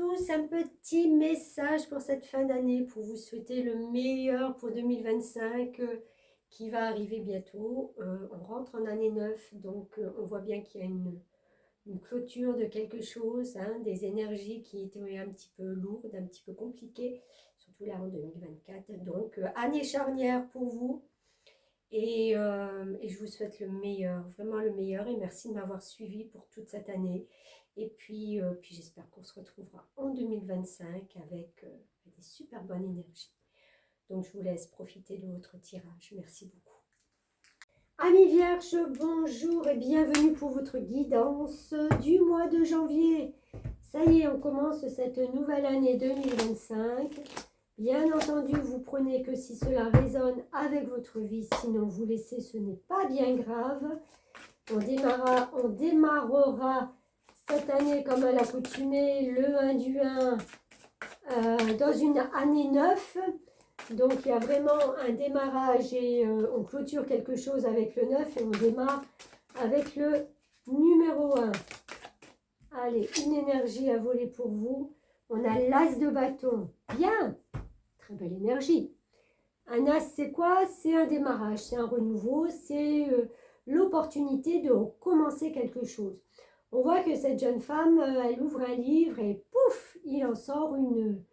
tous, un petit message pour cette fin d'année, pour vous souhaiter le meilleur pour 2025 qui va arriver bientôt. On rentre en année 9, donc on voit bien qu'il y a une clôture de quelque chose, hein, des énergies qui étaient un petit peu lourdes, un petit peu compliquées, surtout là en 2024. Donc année charnière pour vous. Et je vous souhaite le meilleur, vraiment le meilleur. Et merci de m'avoir suivi pour toute cette année. Et puis j'espère qu'on se retrouvera en 2025 avec des super bonnes énergies. Donc je vous laisse profiter de votre tirage. Merci beaucoup. Amis Vierges, bonjour et bienvenue pour votre guidance du mois de janvier. Ça y est, on commence cette nouvelle année 2025. Bien entendu, vous prenez que si cela résonne avec votre vie, sinon vous laissez, ce n'est pas bien grave. On démarrera cette année comme à l'accoutumée, le 1 du 1, dans une année 9. Donc il y a vraiment un démarrage et on clôture quelque chose avec le 9 et on démarre avec le numéro 1. Allez, une énergie à voler pour vous. On a l'as de bâton. Bien! Très belle énergie. Un as, c'est quoi? C'est un démarrage, c'est un renouveau, c'est l'opportunité de commencer quelque chose. On voit que cette jeune femme, elle ouvre un livre et pouf, il en sort une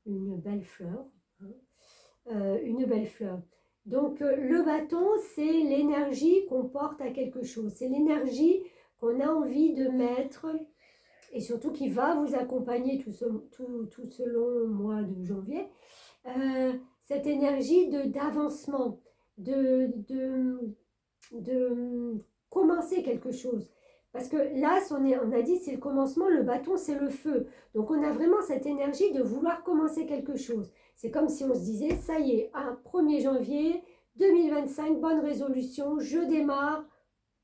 belle fleur. Hein, une belle fleur. Donc, le bâton, c'est l'énergie qu'on porte à quelque chose. C'est l'énergie qu'on a envie de mettre et surtout qui va vous accompagner tout ce long mois de janvier. Cette énergie d'avancement, de commencer quelque chose. Parce que là, on a dit c'est le commencement, le bâton c'est le feu. Donc on a vraiment cette énergie de vouloir commencer quelque chose. C'est comme si on se disait, ça y est, 1er janvier 2025, bonne résolution, je démarre.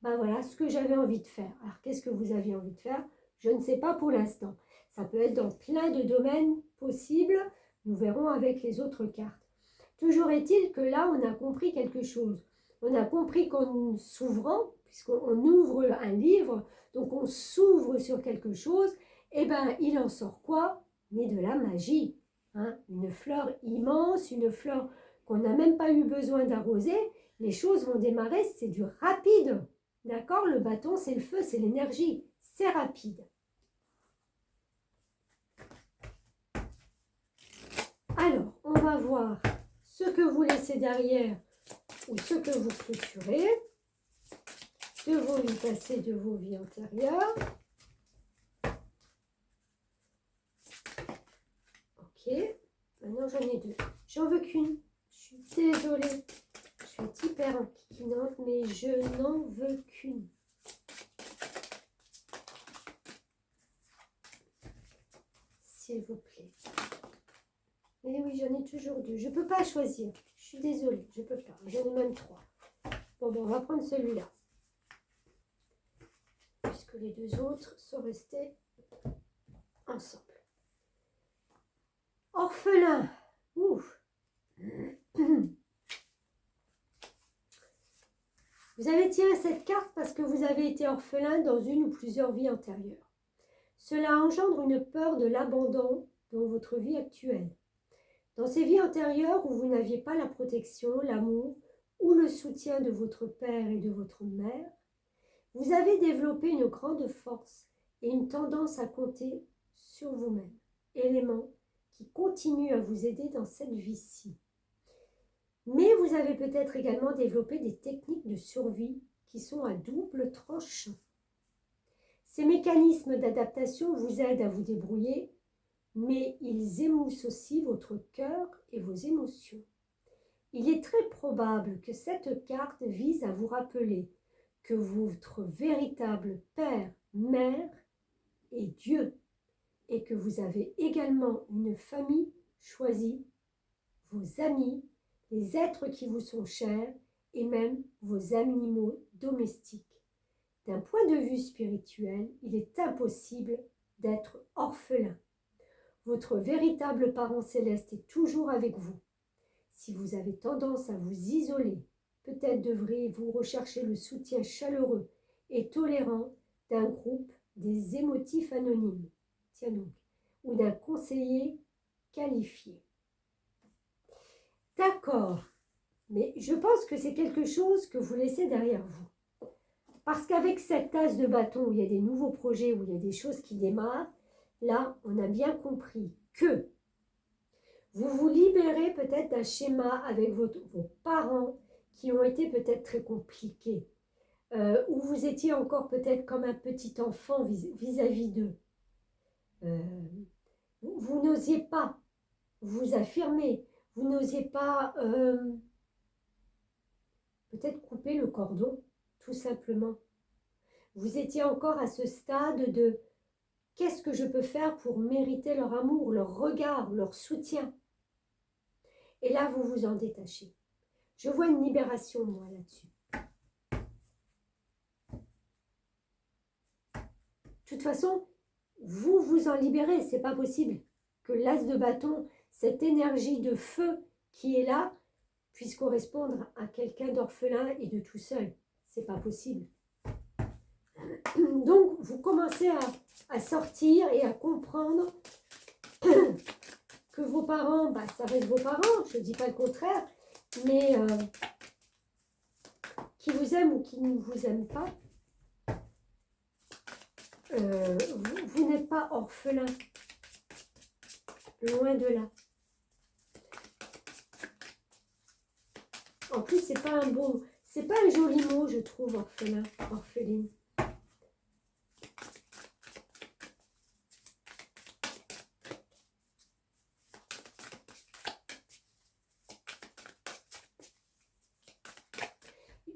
Ben voilà ce que j'avais envie de faire. Alors qu'est-ce que vous aviez envie de faire? Je ne sais pas pour l'instant. Ça peut être dans plein de domaines possibles. Nous verrons avec les autres cartes. Toujours est-il que là, on a compris quelque chose. On a compris qu'en s'ouvrant, puisqu'on ouvre un livre, donc on s'ouvre sur quelque chose, et bien il en sort quoi? Mais de la magie. Hein, une fleur immense, une fleur qu'on n'a même pas eu besoin d'arroser. Les choses vont démarrer, c'est du rapide. D'accord? Le bâton, c'est le feu, c'est l'énergie. C'est rapide. Alors, on va voir ce que vous laissez derrière ou ce que vous clôturez de vos vies passées, de vos vies antérieures. Ok, maintenant j'en ai deux. J'en veux qu'une. Je suis désolée. Je suis hyper enquiquinante, mais je n'en veux qu'une. S'il vous plaît. Mais oui, j'en ai toujours deux. Je ne peux pas choisir. Je suis désolée, je ne peux pas. J'en ai même trois. Bon, on va prendre celui-là. Puisque les deux autres sont restés ensemble. Orphelin. Ouf. Vous avez tiré cette carte parce que vous avez été orphelin dans une ou plusieurs vies antérieures. Cela engendre une peur de l'abandon dans votre vie actuelle. Dans ces vies antérieures où vous n'aviez pas la protection, l'amour ou le soutien de votre père et de votre mère, vous avez développé une grande force et une tendance à compter sur vous-même, élément qui continue à vous aider dans cette vie-ci. Mais vous avez peut-être également développé des techniques de survie qui sont à double tranchant. Ces mécanismes d'adaptation vous aident à vous débrouiller, mais ils émoussent aussi votre cœur et vos émotions. Il est très probable que cette carte vise à vous rappeler que votre véritable père, mère est Dieu et que vous avez également une famille choisie, vos amis, les êtres qui vous sont chers et même vos animaux domestiques. D'un point de vue spirituel, il est impossible d'être orphelin. Votre véritable parent céleste est toujours avec vous. Si vous avez tendance à vous isoler, peut-être devriez-vous rechercher le soutien chaleureux et tolérant d'un groupe des émotifs anonymes. Tiens donc, ou d'un conseiller qualifié. D'accord, mais je pense que c'est quelque chose que vous laissez derrière vous. Parce qu'avec cette tasse de bâton où il y a des nouveaux projets, où il y a des choses qui démarrent, là, on a bien compris que vous vous libérez peut-être d'un schéma avec vos parents qui ont été peut-être très compliqués, où vous étiez encore peut-être comme un petit enfant vis-à-vis d'eux. Vous n'osiez pas vous affirmer, vous n'osiez pas peut-être couper le cordon, tout simplement. Vous étiez encore à ce stade de qu'est-ce que je peux faire pour mériter leur amour, leur regard, leur soutien. Et là, vous vous en détachez. Je vois une libération, moi, là-dessus. De toute façon, vous vous en libérez, c'est pas possible que l'as de bâton, cette énergie de feu qui est là, puisse correspondre à quelqu'un d'orphelin et de tout seul. C'est pas possible. Donc, vous commencez à sortir et à comprendre que vos parents, ça reste vos parents, je ne dis pas le contraire, mais qui vous aiment ou qui ne vous aiment pas, vous n'êtes pas orphelin, loin de là. En plus, c'est pas un joli mot, je trouve, orphelin, orpheline.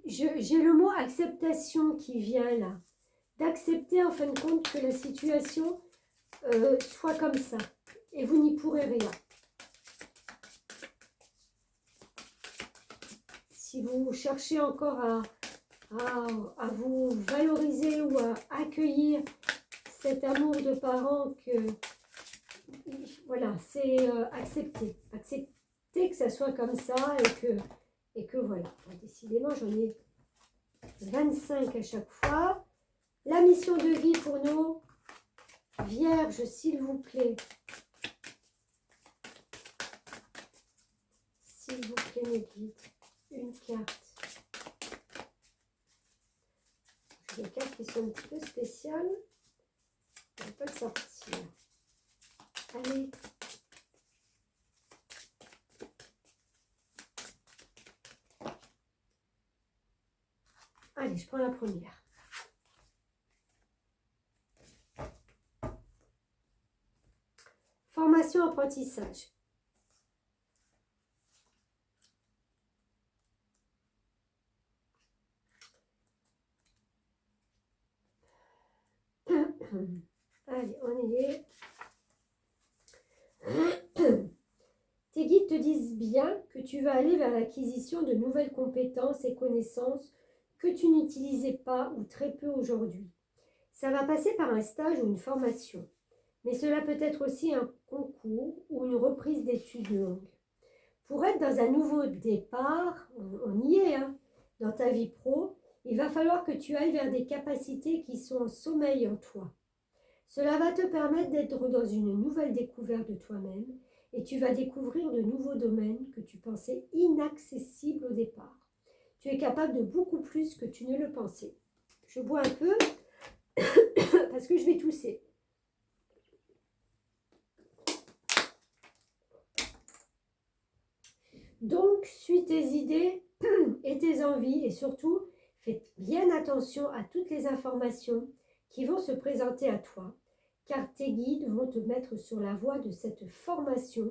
J'ai le mot acceptation qui vient là. D'accepter en fin de compte que la situation soit comme ça. Et vous n'y pourrez rien. Si vous cherchez encore à vous valoriser ou à accueillir cet amour de parents que... Voilà, c'est accepter. Accepter que ça soit comme ça et que voilà. Décidément, j'en ai 25 à chaque fois. La mission de vie pour nos vierges, s'il vous plaît. S'il vous plaît, mes guides. Une carte. J'ai des cartes qui sont un petit peu spéciales. On ne va pas le sortir. Allez. Allez, je prends la première. Formation apprentissage. Allez, on y est. Tes guides te disent bien que tu vas aller vers l'acquisition de nouvelles compétences et connaissances que tu n'utilisais pas ou très peu aujourd'hui. Ça va passer par un stage ou une formation, mais cela peut être aussi un concours ou une reprise d'études longues. Pour être dans un nouveau départ, on y est, hein, dans ta vie pro, il va falloir que tu ailles vers des capacités qui sont en sommeil en toi. Cela va te permettre d'être dans une nouvelle découverte de toi-même et tu vas découvrir de nouveaux domaines que tu pensais inaccessibles au départ. Tu es capable de beaucoup plus que tu ne le pensais. Je bois un peu parce que je vais tousser. Donc, suis tes idées et tes envies et surtout, fais bien attention à toutes les informations qui vont se présenter à toi, car tes guides vont te mettre sur la voie de cette formation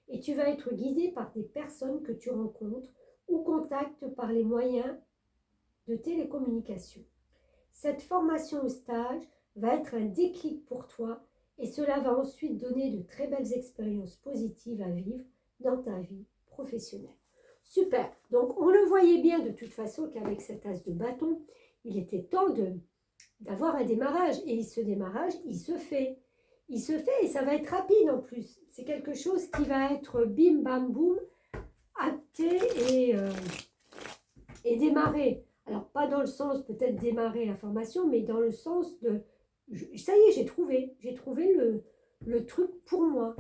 et tu vas être guidé par des personnes que tu rencontres ou contactes par les moyens de télécommunication. Cette formation au stage va être un déclic pour toi et cela va ensuite donner de très belles expériences positives à vivre dans ta vie professionnelle. Super, donc on le voyait bien de toute façon qu'avec cet as de bâton, il était temps d'avoir un démarrage et ce démarrage, il se fait. Il se fait et ça va être rapide en plus. C'est quelque chose qui va être bim bam boum, acté et démarré. Alors pas dans le sens peut-être démarrer la formation, mais dans le sens de ça y est, j'ai trouvé le truc pour moi.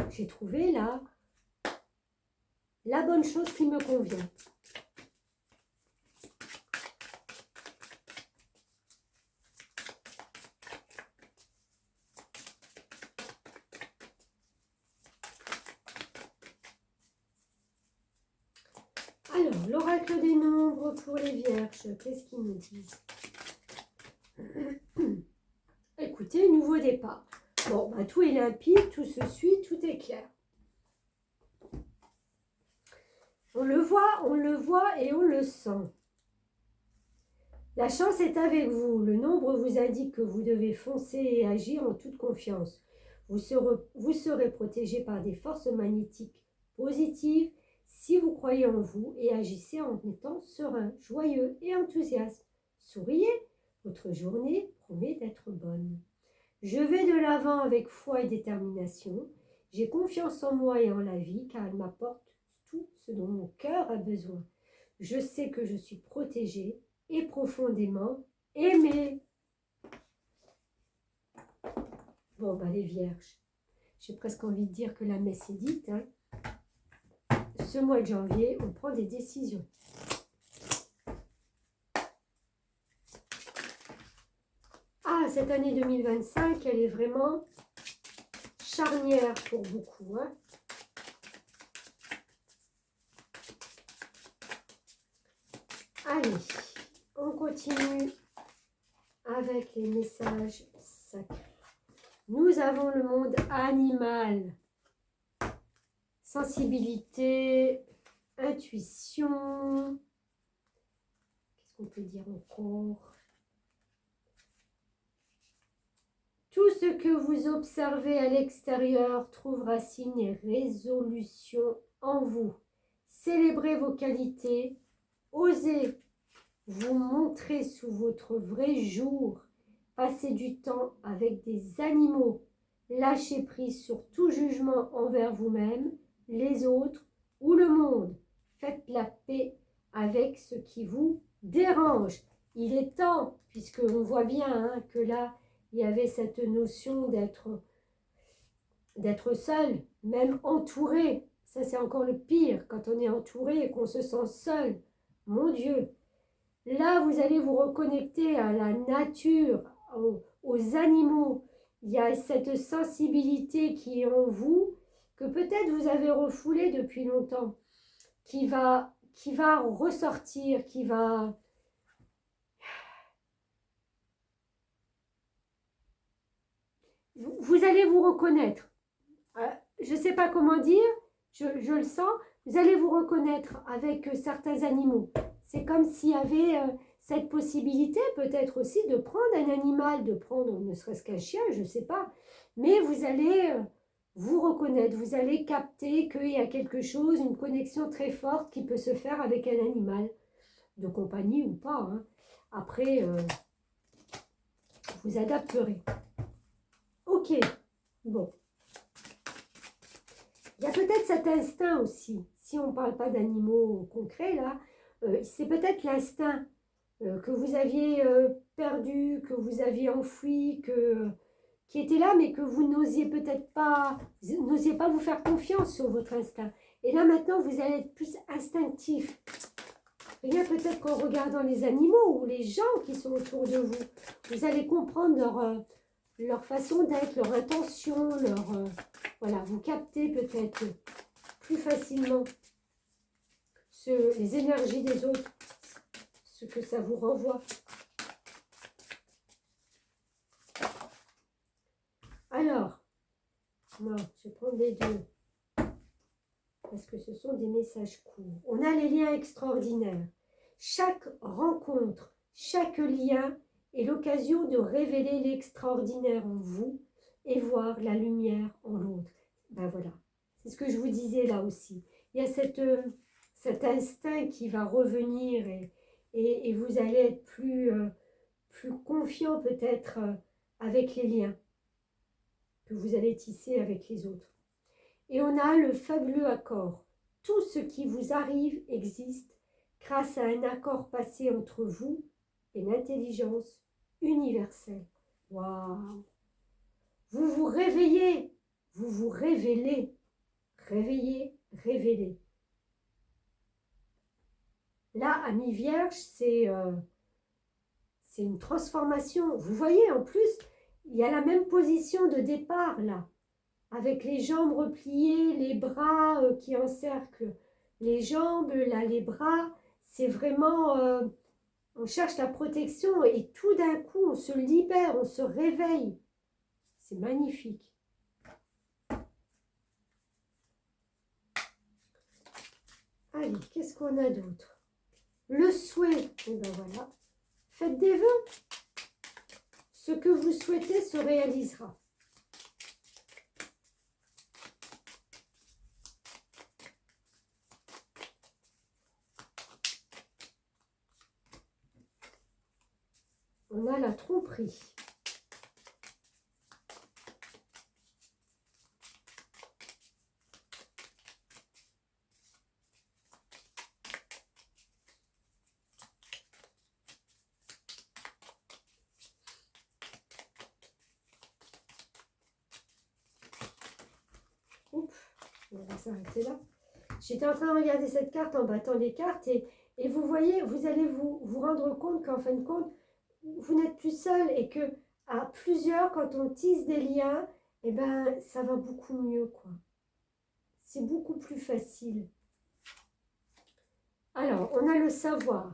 J'ai trouvé la bonne chose qui me convient. Alors, l'oracle des nombres pour les vierges, qu'est-ce qu'ils nous disent? Écoutez, nouveau départ. Bon, bah, tout est limpide, tout se suit, tout est clair. On le voit et on le sent. La chance est avec vous. Le nombre vous indique que vous devez foncer et agir en toute confiance. Vous serez protégé par des forces magnétiques positives si vous croyez en vous et agissez en étant serein, joyeux et enthousiaste. Souriez, votre journée promet d'être bonne. Je vais de l'avant avec foi et détermination. J'ai confiance en moi et en la vie car elle m'apporte tout ce dont mon cœur a besoin. Je sais que je suis protégée et profondément aimée. Bon, bah les vierges, j'ai presque envie de dire que la messe est dite. Hein. Ce mois de janvier, on prend des décisions. Ah, cette année 2025, elle est vraiment charnière pour beaucoup. Hein. Allez, on continue avec les messages sacrés. Nous avons le monde animal. Sensibilité, intuition. Qu'est-ce qu'on peut dire encore? Tout ce que vous observez à l'extérieur trouve racine et résolution en vous. Célébrez vos qualités. Osez vous montrer sous votre vrai jour. Passez du temps avec des animaux. Lâchez prise sur tout jugement envers vous-même, les autres ou le monde. Faites la paix avec ce qui vous dérange. Il est temps, puisqu'on voit bien hein, que là, il y avait cette notion d'être seul, même entouré. Ça, c'est encore le pire, quand on est entouré et qu'on se sent seul. Mon Dieu! Là, vous allez vous reconnecter à la nature, aux animaux. Il y a cette sensibilité qui est en vous, que peut-être vous avez refoulée depuis longtemps, qui va ressortir, qui va... Vous allez vous reconnaître. Je ne sais pas comment dire, je le sens. Vous allez vous reconnaître avec certains animaux. C'est comme s'il y avait cette possibilité peut-être aussi de prendre un animal, de prendre ne serait-ce qu'un chien, je ne sais pas. Mais vous allez vous reconnaître, vous allez capter qu'il y a quelque chose, une connexion très forte qui peut se faire avec un animal, de compagnie ou pas. Hein. Après, vous adapterez. Ok, bon. Il y a peut-être cet instinct aussi, si on ne parle pas d'animaux concrets là, c'est peut-être l'instinct que vous aviez perdu, que vous aviez enfoui, qui était là, mais que vous n'osiez peut-être pas, vous n'osiez pas vous faire confiance sur votre instinct. Et là maintenant, vous allez être plus instinctif. Rien peut-être qu'en regardant les animaux ou les gens qui sont autour de vous, vous allez comprendre leur façon d'être, leur intention, voilà, vous captez peut-être plus facilement les énergies des autres, ce que ça vous renvoie. Alors, non, je vais prendre les deux, parce que ce sont des messages courts. On a les liens extraordinaires. Chaque rencontre, chaque lien est l'occasion de révéler l'extraordinaire en vous et voir la lumière en l'autre. Ben voilà, c'est ce que je vous disais là aussi. Il y a cet instinct qui va revenir et vous allez être plus confiant peut-être avec les liens que vous allez tisser avec les autres. Et on a le fabuleux accord. Tout ce qui vous arrive existe grâce à un accord passé entre vous et l'intelligence universelle. Waouh! Vous vous réveillez, vous vous révélez. Réveillez, révélez. Là, Amis Vierge, c'est une transformation. Vous voyez, en plus, il y a la même position de départ, là. Avec les jambes repliées, les bras qui encerclent les jambes, là, les bras. C'est vraiment... on cherche la protection et tout d'un coup, on se libère, on se réveille. C'est magnifique. Allez, qu'est-ce qu'on a d'autre? Le souhait. Et ben voilà. Faites des vœux. Ce que vous souhaitez se réalisera. On a la tromperie. Oups, on va s'arrêter là. J'étais en train de regarder cette carte en battant les cartes et vous voyez, vous allez vous rendre compte qu'en fin de compte, vous n'êtes plus seul et que à plusieurs, quand on tisse des liens, eh ben, ça va beaucoup mieux, quoi. C'est beaucoup plus facile. Alors, on a le savoir.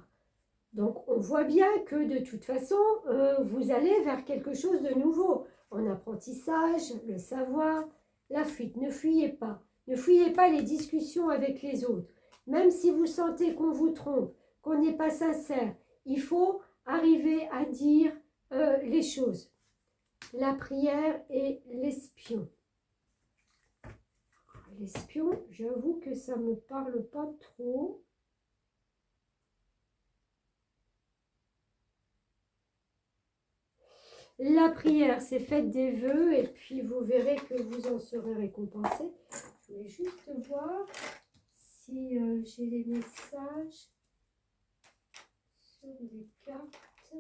Donc, on voit bien que de toute façon, vous allez vers quelque chose de nouveau. En apprentissage, le savoir, la fuite. Ne fuyez pas. Ne fuyez pas les discussions avec les autres. Même si vous sentez qu'on vous trompe, qu'on n'est pas sincère, il faut arriver à dire les choses. La prière et l'espion. L'espion, j'avoue que ça ne me parle pas trop. La prière, c'est faites des vœux et puis vous verrez que vous en serez récompensé. Je vais juste voir si j'ai les messages sur les cartes.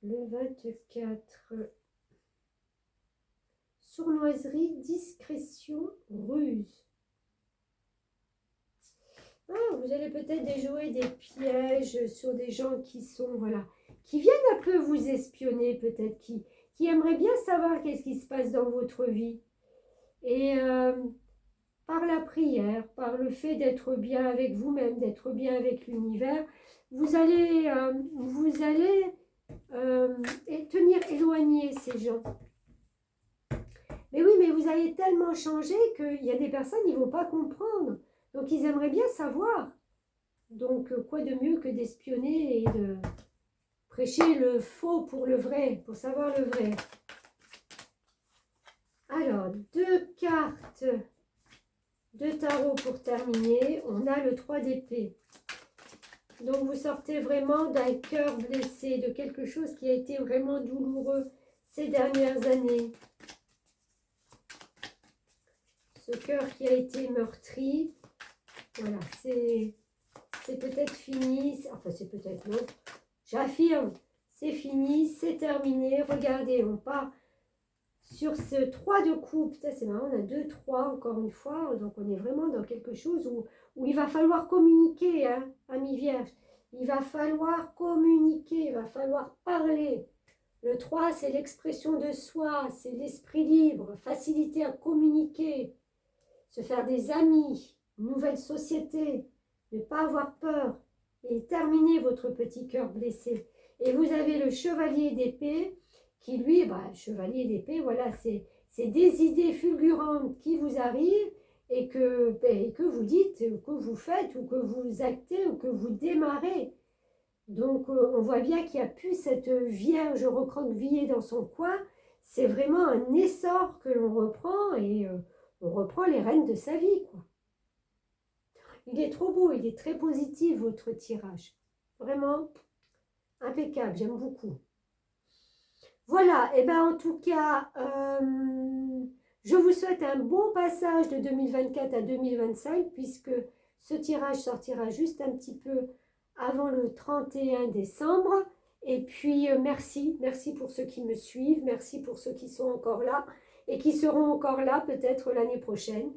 Le 24. Sournoiserie, discrétion, ruse. Ah, vous allez peut-être déjouer des pièges sur des gens qui sont, voilà, qui viennent un peu vous espionner, peut-être, qui aimeraient bien savoir qu'est-ce qui se passe dans votre vie. Et par la prière, par le fait d'être bien avec vous-même, d'être bien avec l'univers, vous allez tenir éloigné ces gens. Mais oui, mais vous allez tellement changer qu'il y a des personnes, ils ne vont pas comprendre. Donc, ils aimeraient bien savoir. Donc, quoi de mieux que d'espionner et de prêcher le faux pour le vrai, pour savoir le vrai. Alors, 2 cartes de tarot pour terminer. On a le 3 d'épée. Donc, vous sortez vraiment d'un cœur blessé, de quelque chose qui a été vraiment douloureux ces dernières années. Ce cœur qui a été meurtri. Voilà, c'est peut-être fini. Enfin, c'est peut-être non. J'affirme, c'est fini, c'est terminé. Regardez, on part sur ce 3 de coupe. C'est marrant, on a 2, 3 encore une fois. Donc, on est vraiment dans quelque chose où il va falloir communiquer, hein, Amis Vierges. Il va falloir communiquer, il va falloir parler. Le 3, c'est l'expression de soi, c'est l'esprit libre, facilité à communiquer, se faire des amis, nouvelle société, ne pas avoir peur et terminer votre petit cœur blessé. Et vous avez le chevalier d'épée qui lui, chevalier d'épée, voilà, c'est des idées fulgurantes qui vous arrivent et que vous dites, ou que vous faites, ou que vous actez, ou que vous démarrez. Donc on voit bien qu'il n'y a plus cette vierge recroquevillée dans son coin. C'est vraiment un essor que l'on reprend et on reprend les rênes de sa vie, quoi. Il est trop beau, il est très positif, votre tirage. Vraiment impeccable, j'aime beaucoup. Voilà, et bien en tout cas, je vous souhaite un bon passage de 2024 à 2025, puisque ce tirage sortira juste un petit peu avant le 31 décembre. Et puis, merci pour ceux qui me suivent, merci pour ceux qui sont encore là et qui seront encore là peut-être l'année prochaine.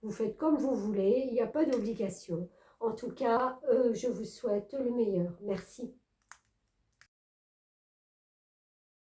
Vous faites comme vous voulez, il n'y a pas d'obligation. En tout cas, je vous souhaite le meilleur. Merci.